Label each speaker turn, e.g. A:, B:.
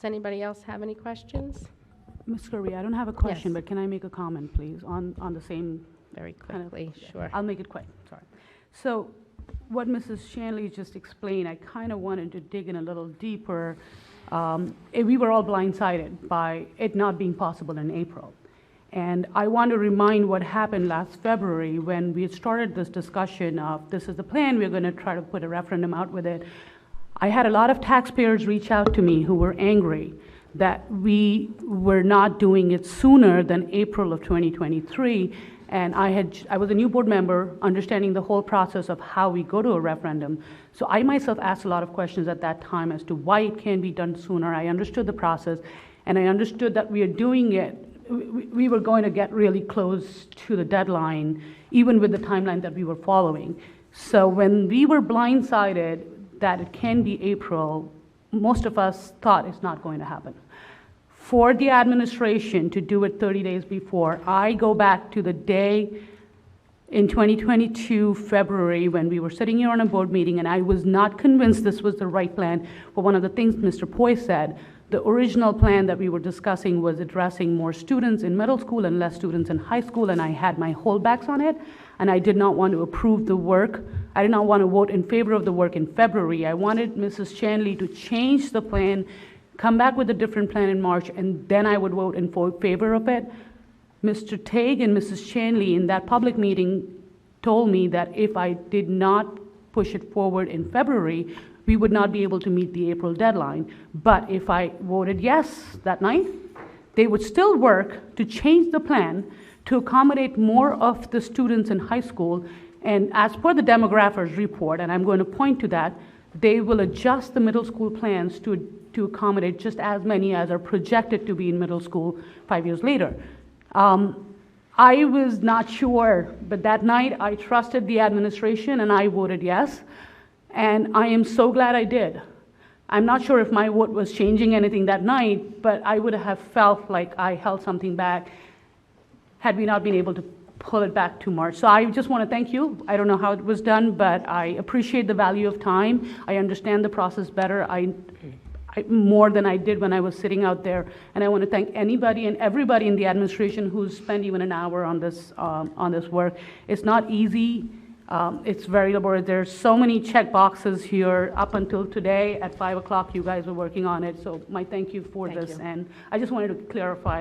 A: Does anybody else have any questions?
B: Ms. Skurbe, I don't have a question,
A: Yes.
B: but can I make a comment, please, on the same?
A: Very quickly, sure.
B: I'll make it quick, sorry. So what Mrs. Shanley just explained, I kind of wanted to dig in a little deeper. We were all blindsided by it not being possible in April. And I want to remind what happened last February when we had started this discussion of this is the plan, we're going to try to put a referendum out with it. I had a lot of taxpayers reach out to me who were angry that we were not doing it sooner than April of 2023. And I was a new board member understanding the whole process of how we go to a referendum. So I myself asked a lot of questions at that time as to why it can be done sooner. I understood the process, and I understood that we are doing it. We were going to get really close to the deadline, even with the timeline that we were following. So when we were blindsided that it can be April, most of us thought it's not going to happen. For the administration to do it 30 days before, I go back to the day in 2022, February, when we were sitting here on a board meeting, and I was not convinced this was the right plan. But one of the things Mr. Poi said, the original plan that we were discussing was addressing more students in middle school and less students in high school, and I had my holdbacks on it, and I did not want to approve the work. I did not want to vote in favor of the work in February. I wanted Mrs. Shanley to change the plan, come back with a different plan in March, and then I would vote in favor of it. Mr. Tague and Mrs. Shanley in that public meeting told me that if I did not push it forward in February, we would not be able to meet the April deadline. But if I voted yes that night, they would still work to change the plan to accommodate more of the students in high school. And as per the demographers report, and I'm going to point to that, they will adjust the middle school plans to accommodate just as many as are projected to be in middle school 5 years later. I was not sure, but that night I trusted the administration and I voted yes. And I am so glad I did. I'm not sure if my vote was changing anything that night, but I would have felt like I held something back had we not been able to pull it back to March. So I just want to thank you. I don't know how it was done, but I appreciate the value of time. I understand the process better. More than I did when I was sitting out there. And I want to thank anybody and everybody in the administration who's spent even an hour on this work. It's not easy. It's very laborious. There's so many check boxes here. Up until today at 5 o'clock, you guys were working on it. So my thank you for this. And I just wanted to clarify that.